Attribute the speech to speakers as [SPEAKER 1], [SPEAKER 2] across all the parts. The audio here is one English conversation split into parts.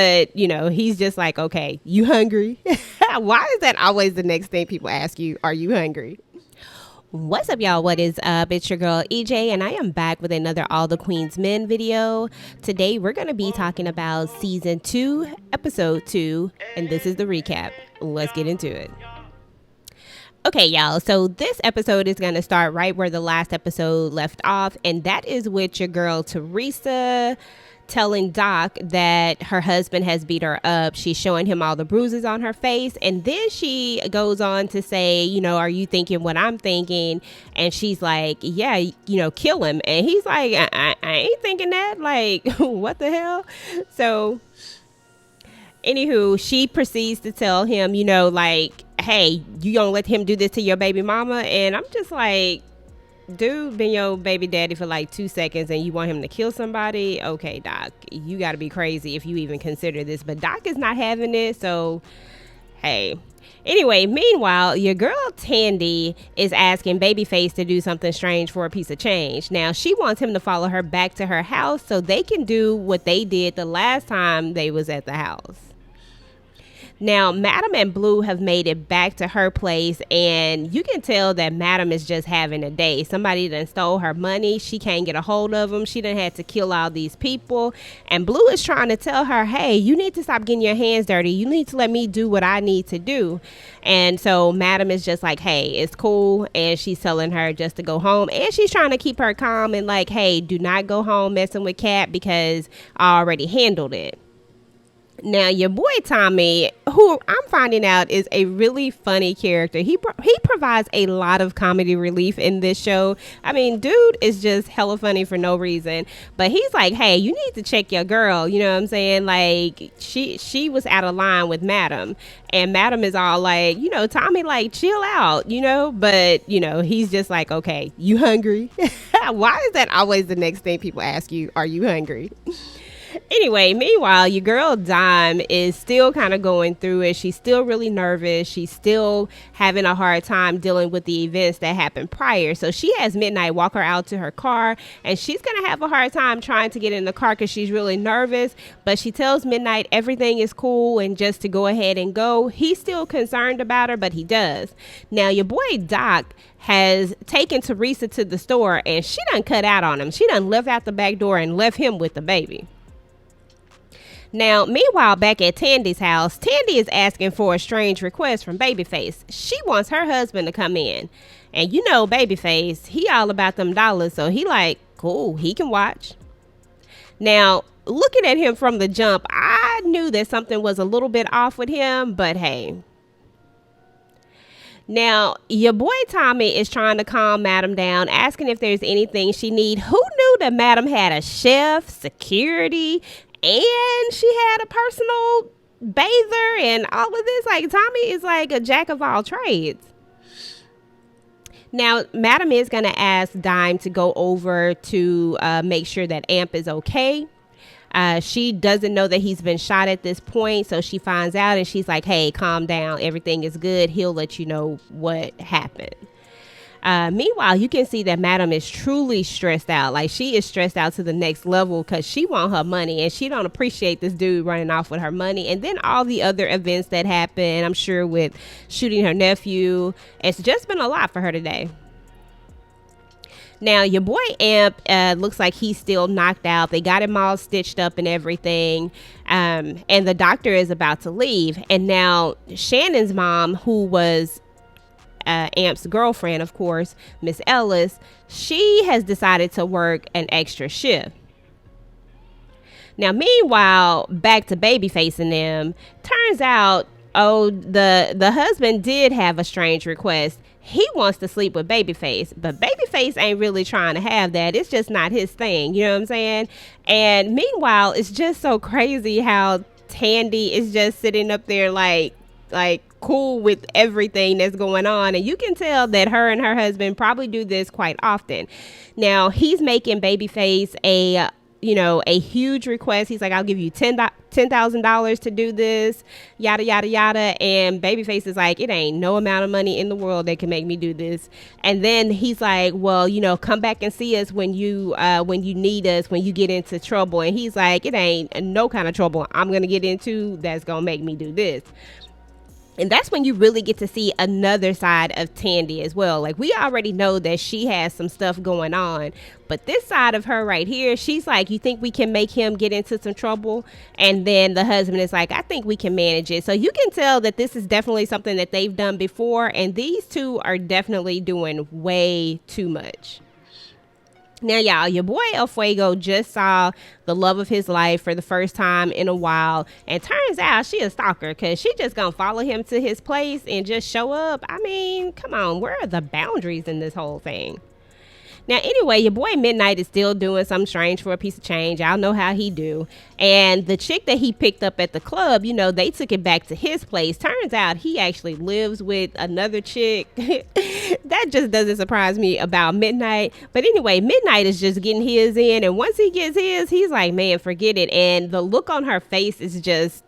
[SPEAKER 1] But, he's just like, okay, you hungry? Why is that always the next thing people ask you? Are you hungry? What's up, y'all? What is up? It's your girl EJ, and I am back with another All the Queens Men video. Today, we're going to be talking about season 2, episode 2, and this is the recap. Let's get into it. Okay, y'all, so this episode is going to start right where the last episode left off, and that is with your girl Teresa telling Doc that her husband has beat her up. She's showing him all the bruises on her face, and then she goes on to say, are you thinking what I'm thinking? And she's like, yeah, kill him. And he's like, I ain't thinking that. Like, what the hell? So anywho, she proceeds to tell him, hey, you gonna let him do this to your baby mama? And I'm just like, dude, been your baby daddy for like 2 seconds and you want him to kill somebody? Okay, Doc, you gotta be crazy if you even consider this. But Doc is not having it, so hey. Anyway, meanwhile, your girl Tandy is asking Babyface to do something strange for a piece of change. Now, she wants him to follow her back to her house so they can do what they did the last time they was at the house. Now, Madam and Blue have made it back to her place, and you can tell that Madam is just having a day. Somebody done stole her money. She can't get a hold of them. She done had to kill all these people. And Blue is trying to tell her, hey, you need to stop getting your hands dirty. You need to let me do what I need to do. And so Madam is just like, hey, it's cool. And she's telling her just to go home. And she's trying to keep her calm and like, hey, do not go home messing with Cat because I already handled it. Now, your boy Tommy, who I'm finding out is a really funny character. He provides a lot of comedy relief in this show. I mean, dude is just hella funny for no reason. But he's like, hey, you need to check your girl. You know what I'm saying? Like, she was out of line with Madam. And Madam is all like, Tommy, like, chill out, But, he's just like, okay, you hungry? Why is that always the next thing people ask you? Are you hungry? Anyway, meanwhile, your girl Dime is still kind of going through it. She's still really nervous. She's still having a hard time dealing with the events that happened prior. So she has Midnight walk her out to her car, and she's going to have a hard time trying to get in the car because she's really nervous. But she tells Midnight everything is cool and just to go ahead and go. He's still concerned about her, but he does. Now, your boy Doc has taken Teresa to the store, and she done cut out on him. She done left out the back door and left him with the baby. Now, meanwhile, back at Tandy's house, Tandy is asking for a strange request from Babyface. She wants her husband to come in. And Babyface, he all about them dollars, so he like, cool, he can watch. Now, looking at him from the jump, I knew that something was a little bit off with him, but hey. Now, your boy Tommy is trying to calm Madam down, asking if there's anything she need. Who knew that Madam had a chef, security, and she had a personal bather and all of this? Like, Tommy is like a jack of all trades. Now, Madam is going to ask Dime to go over to make sure that Amp is okay. She doesn't know that he's been shot at this point, so she finds out and she's like, hey, calm down. Everything is good. He'll let you know what happened. Meanwhile, you can see that Madam is truly stressed out. Like, she is stressed out to the next level because she wants her money and she don't appreciate this dude running off with her money. And then all the other events that happen, I'm sure, with shooting her nephew. It's just been a lot for her today. Now, your boy Amp looks like he's still knocked out. They got him all stitched up and everything. And the doctor is about to leave. And now Shannon's mom, who was Amp's girlfriend, of course, Miss Ellis, she has decided to work an extra shift. Now, meanwhile, back to Babyface and them, turns out, the husband did have a strange request. He wants to sleep with Babyface, but Babyface ain't really trying to have that. It's just not his thing. You know what I'm saying? And meanwhile, it's just so crazy how Tandy is just sitting up there like cool with everything that's going on, and you can tell that her and her husband probably do this quite often. Now, he's making Babyface a a huge request. He's like, I'll give you $10,000 to do this, yada, yada, yada. And Babyface is like, it ain't no amount of money in the world that can make me do this. And then he's like, well, come back and see us when you need us, when you get into trouble. And he's like, it ain't no kind of trouble I'm going to get into that's going to make me do this. And that's when you really get to see another side of Tandy as well. Like, we already know that she has some stuff going on, but this side of her right here, she's like, you think we can make him get into some trouble? And then the husband is like, I think we can manage it. So you can tell that this is definitely something that they've done before. And these two are definitely doing way too much. Now, y'all, your boy El Fuego just saw the love of his life for the first time in a while. And turns out she a stalker, because she just gonna follow him to his place and just show up. I mean, come on, where are the boundaries in this whole thing? Now, anyway, your boy Midnight is still doing something strange for a piece of change. Y'all know how he do. And the chick that he picked up at the club, they took it back to his place. Turns out he actually lives with another chick. That just doesn't surprise me about Midnight. But anyway, Midnight is just getting his in. And once he gets his, he's like, man, forget it. And the look on her face is just,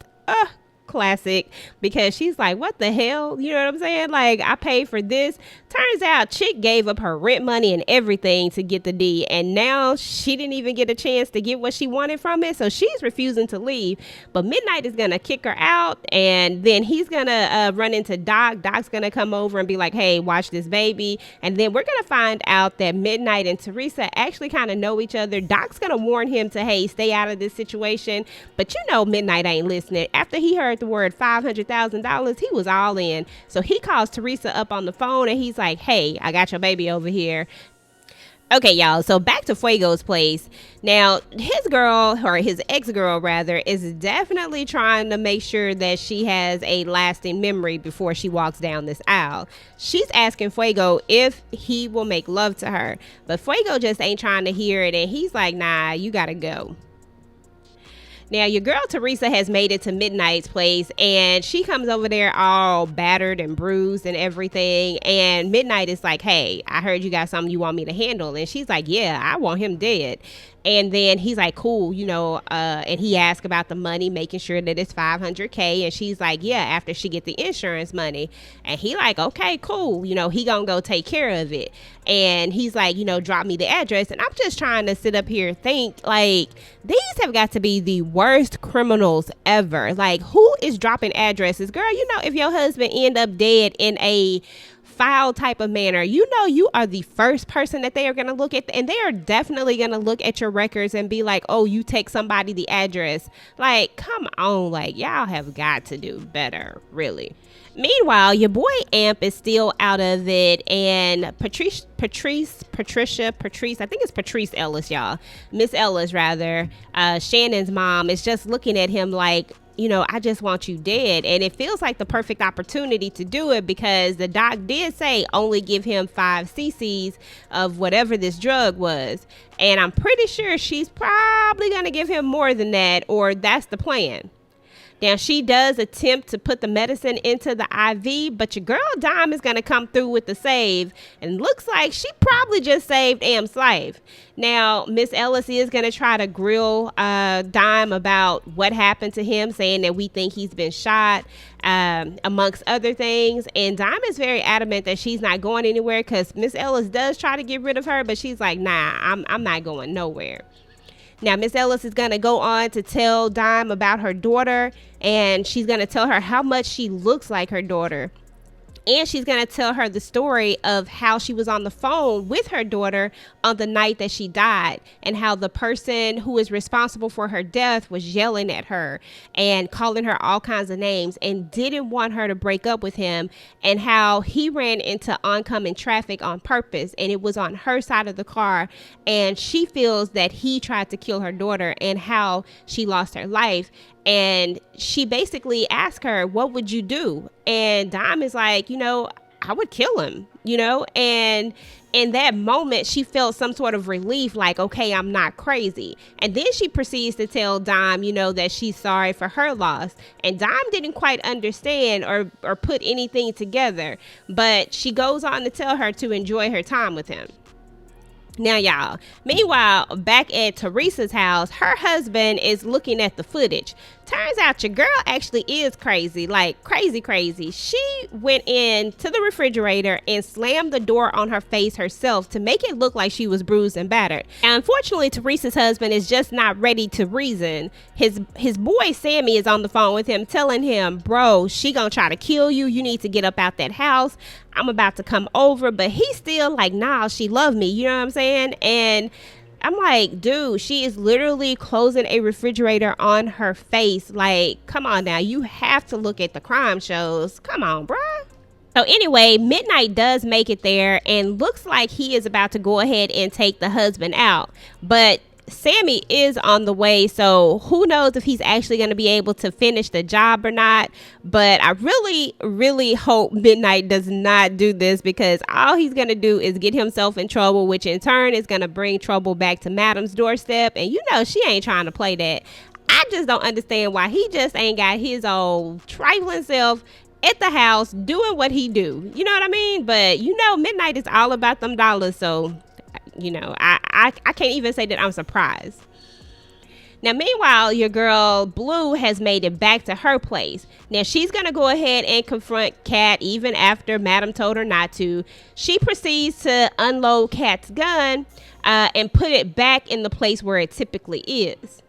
[SPEAKER 1] classic, because she's like, what the hell? You know what I'm saying? Like, I paid for this. Turns out chick gave up her rent money and everything to get the D, and now she didn't even get a chance to get what she wanted from it, so she's refusing to leave. But Midnight is gonna kick her out, and then he's gonna run into Doc. Doc's gonna come over and be like, hey, watch this baby. And then we're gonna find out that Midnight and Teresa actually kind of know each other. Doc's gonna warn him to, hey, stay out of this situation, but Midnight ain't listening. After he heard the word $500,000, he was all in. So he calls Teresa up on the phone and he's like, hey, I got your baby over here. Okay, y'all, so back to Fuego's place. Now, his girl, or his ex-girl rather, is definitely trying to make sure that she has a lasting memory before she walks down this aisle. She's asking Fuego if he will make love to her, but Fuego just ain't trying to hear it, and he's like, nah, you gotta go. Now, your girl Teresa has made it to Midnight's place, and she comes over there all battered and bruised and everything. And Midnight is like, hey, I heard you got something you want me to handle. And she's like, yeah, I want him dead. And then he's like, cool, and he asked about the money, making sure that it's $500K. And she's like, yeah, after she get the insurance money. And he like, okay, cool. He gonna go take care of it. And he's like, drop me the address. And I'm just trying to sit up here and think, like, these have got to be the worst criminals ever. Like, who is dropping addresses? Girl, if your husband end up dead in a foul type of manner, you are the first person that they are going to look at, and they are definitely going to look at your records and be like, oh, you take somebody the address. Like, come on, like, y'all have got to do better, really. Meanwhile, your boy Amp is still out of it, and Patrice, I think it's Patrice Ellis, y'all. Miss Ellis, rather, Shannon's mom, is just looking at him like, I just want you dead. And it feels like the perfect opportunity to do it, because the doc did say only give him 5 cc's of whatever this drug was. And I'm pretty sure she's probably going to give him more than that, or that's the plan. Now, she does attempt to put the medicine into the IV, but your girl Dime is going to come through with the save, and looks like she probably just saved Am's life. Now, Miss Ellis is going to try to grill Dime about what happened to him, saying that we think he's been shot, amongst other things. And Dime is very adamant that she's not going anywhere, because Miss Ellis does try to get rid of her, but she's like, nah, I'm not going nowhere. Now, Miss Ellis is going to go on to tell Dime about her daughter, and she's going to tell her how much she looks like her daughter. And she's going to tell her the story of how she was on the phone with her daughter on the night that she died, and how the person who is responsible for her death was yelling at her and calling her all kinds of names and didn't want her to break up with him, and how he ran into oncoming traffic on purpose, and it was on her side of the car, and she feels that he tried to kill her daughter, and how she lost her life. And she basically asked her, what would you do? And Dime is like, I would kill him, and in that moment, she felt some sort of relief, like, okay, I'm not crazy. And then she proceeds to tell Dime, that she's sorry for her loss. And Dime didn't quite understand or put anything together, but she goes on to tell her to enjoy her time with him. Now, y'all, meanwhile, back at Teresa's house, her husband is looking at the footage. Turns out your girl actually is crazy, like crazy. She went into the refrigerator and slammed the door on her face herself to make it look like she was bruised and battered. And unfortunately, Teresa's husband is just not ready to reason. His boy Sammy is on the phone with him, telling him, bro, she gonna try to kill you. You need to get up out that house. I'm about to come over. But he's still like, nah, she loved me. You know what I'm saying? And I'm like, dude, she is literally closing a refrigerator on her face. Like, come on now. You have to look at the crime shows. Come on, bruh. So anyway, Midnight does make it there and looks like he is about to go ahead and take the husband out. But Sammy is on the way, so who knows if he's actually going to be able to finish the job or not. But I really hope Midnight does not do this, because all he's going to do is get himself in trouble, which in turn is going to bring trouble back to Madam's doorstep. And you know she ain't trying to play that. I just don't understand why he just ain't got his old trifling self at the house doing what he do. You know what I mean? But you know, Midnight is all about them dollars, so you know, I can't even say that I'm surprised. Now, meanwhile, your girl Blue has made it back to her place. Now, she's going to go ahead and confront Kat even after Madam told her not to. She proceeds to unload Kat's gun and put it back in the place where it typically is.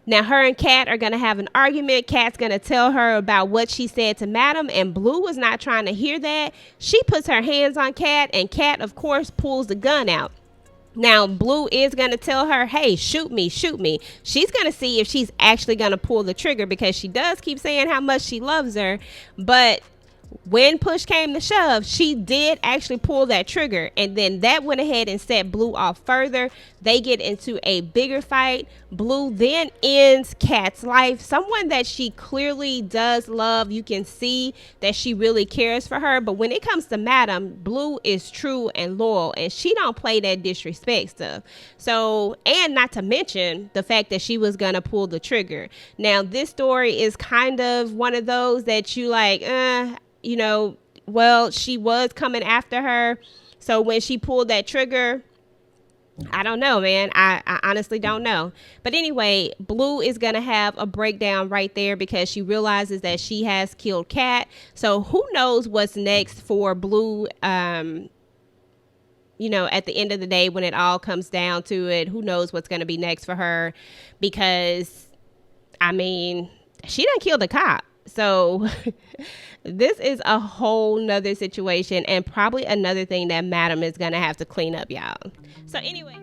[SPEAKER 1] Now, her and Kat are going to have an argument. Kat's going to tell her about what she said to Madam, and Blue was not trying to hear that. She puts her hands on Kat, and Kat, of course, pulls the gun out. Now, Blue is going to tell her, hey, shoot me. She's going to see if she's actually going to pull the trigger, because she does keep saying how much she loves her. But when push came to shove, she did actually pull that trigger, and then that went ahead and set Blue off further. They get into a bigger fight. Blue then ends Kat's life, someone that she clearly does love. You can see that she really cares for her. But when it comes to Madam, Blue is true and loyal, and she don't play that disrespect stuff. So, and not to mention the fact that she was gonna pull the trigger. Now, this story is kind of one of those that you like, you know, well, she was coming after her. So when she pulled that trigger, I don't know, man. I honestly don't know. But anyway, Blue is going to have a breakdown right there, because she realizes that she has killed Kat. So who knows what's next for Blue, you know, at the end of the day, when it all comes down to it, who knows what's going to be next for her? Because, I mean, she done killed a cop. So this is a whole nother situation, and probably another thing that Madam is going to have to clean up, y'all. So anyway.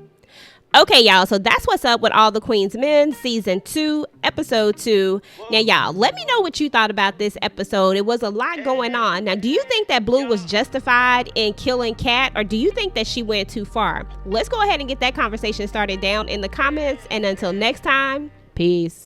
[SPEAKER 1] Okay, y'all. So that's what's up with All the Queen's Men, season 2, episode 2. Now, y'all, let me know what you thought about this episode. It was a lot going on. Now, do you think that Blue was justified in killing Kat, or do you think that she went too far? Let's go ahead and get that conversation started down in the comments. And until next time, peace.